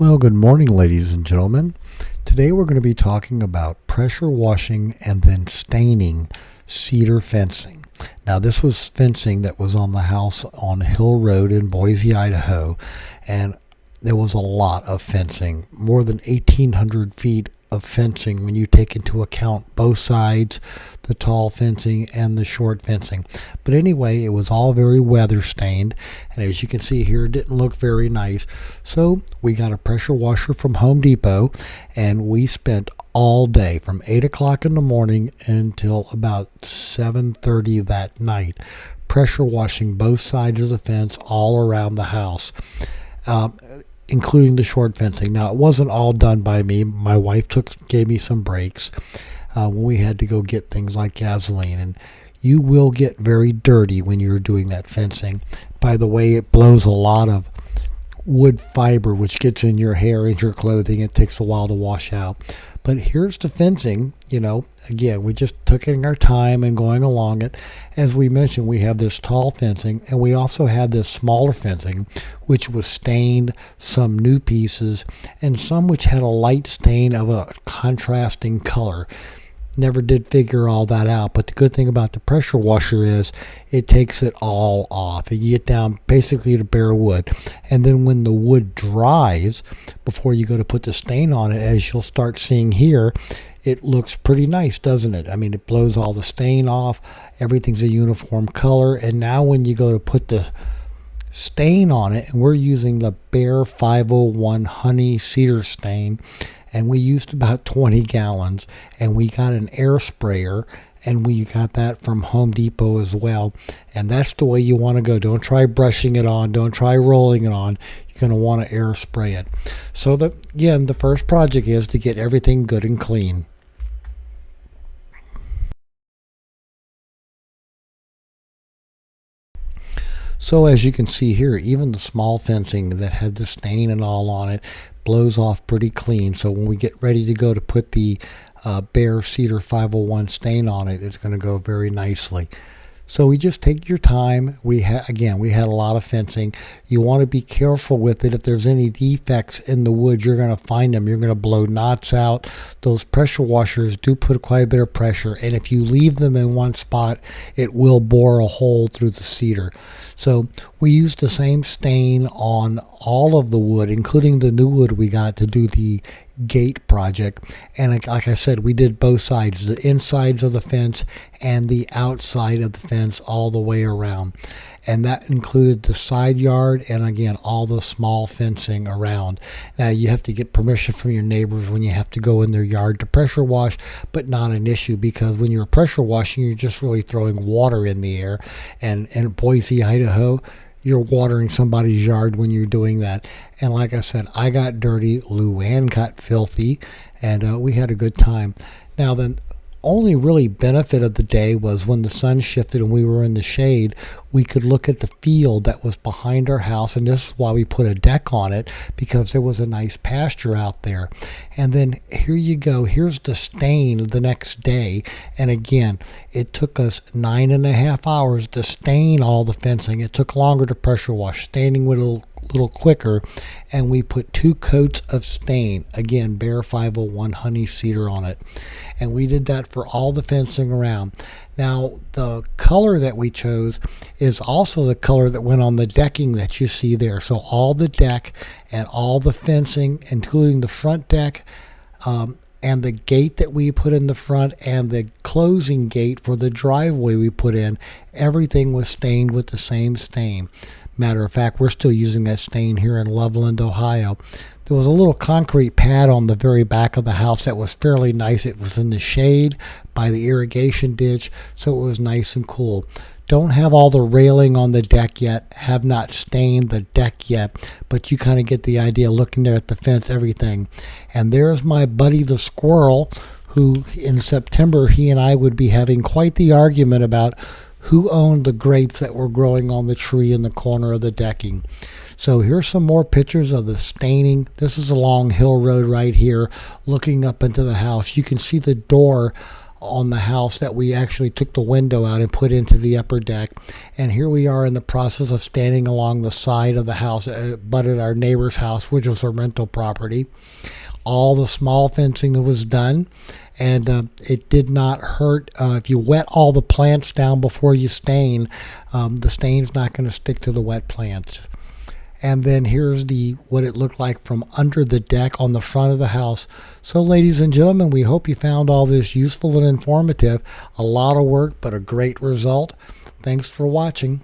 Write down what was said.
Well, good morning, ladies and gentlemen. Today we're going to be talking about pressure washing and then staining cedar fencing. Now, this was fencing that was on the house on Hill Road in Boise, Idaho, and there was a lot of fencing, more than 1,800 feet of fencing when you take into account both sides, the tall fencing and the short fencing. But anyway, it was all very weather stained, and as you can see here, it didn't look very nice. So we got a pressure washer from Home Depot, and we spent all day from 8 o'clock in the morning until about 7:30 that night pressure washing both sides of the fence all around the house, including the short fencing. Now, it wasn't all done by me. My wife gave me some breaks when we had to go get things like gasoline, and you will get very dirty when you're doing that fencing. By the way, it blows a lot of wood fiber, which gets in your hair and your clothing. It takes a while to wash out. But here's the fencing. Again, we just took in our time and going along it. As we mentioned, we have this tall fencing, and we also had this smaller fencing, which was stained, some new pieces, and some which had a light stain of a contrasting color. Never did figure all that out, but the good thing about the pressure washer is it takes it all off. You get down basically to bare wood, and then when the wood dries, before you go to put the stain on it, as you'll start seeing here, it looks pretty nice, doesn't it? I mean, it blows all the stain off, everything's a uniform color, and now when you go to put the stain on it, and we're using the Bear 501 Honey Cedar stain, and we used about 20 gallons, and we got an air sprayer, and we got that from Home Depot as well. And that's the way you want to go. Don't try brushing it on. Don't try rolling it on. You're going to want to air spray it. So again, the first project is to get everything good and clean. So as you can see here, even the small fencing that had the stain and all on it blows off pretty clean. So when we get ready to go to put the Bear Cedar 501 stain on it, it's going to go very nicely. So we just take your time. We had a lot of fencing. You want to be careful with it. If there's any defects in the wood, you're going to find them. You're going to blow knots out. Those pressure washers do put quite a bit of pressure, and if you leave them in one spot, it will bore a hole through the cedar. So we used the same stain on all of the wood, including the new wood we got to do the gate project. And like I said, we did both sides, the insides of the fence and the outside of the fence all the way around. And that included the side yard and, again, all the small fencing around. Now, you have to get permission from your neighbors when you have to go in their yard to pressure wash, but not an issue, because when you're pressure washing, you're just really throwing water in the air. And in Boise, Idaho, you're watering somebody's yard when you're doing that. And like I said, I got dirty, Luann got filthy, and we had a good time. Now, the only really benefit of the day was when the sun shifted and we were in the shade, we could look at the field that was behind our house, and this is why we put a deck on it, because there was a nice pasture out there. And then here you go, here's the stain the next day, and again, it took us 9.5 hours to stain all the fencing. It took longer to pressure wash. Staining went a little quicker, and we put 2 coats of stain, again, Bear 501 Honey Cedar on it, and we did that for all the fencing around. Now, the color that we chose is also the color that went on the decking that you see there. So all the deck and all the fencing, including the front deck, and the gate that we put in the front, and the closing gate for the driveway we put in, everything was stained with the same stain. Matter of fact, we're still using that stain here in Loveland, Ohio. There was a little concrete pad on the very back of the house that was fairly nice. It was in the shade by the irrigation ditch, so it was nice and cool. Don't have all the railing on the deck yet, have not stained the deck yet, but you kind of get the idea looking there at the fence, everything. And there's my buddy the squirrel, who in September, he and I would be having quite the argument about who owned the grapes that were growing on the tree in the corner of the decking. So here's some more pictures of the staining. This is along Hill Road right here, looking up into the house. You can see the door on the house that we actually took the window out and put into the upper deck. And here we are in the process of standing along the side of the house, butted our neighbor's house, which was a rental property. All the small fencing was done, and it did not hurt. If you wet all the plants down before you stain, the stain's not going to stick to the wet plants. And then here's what it looked like from under the deck on the front of the house. So ladies and gentlemen, we hope you found all this useful and informative. A lot of work, but a great result. Thanks for watching.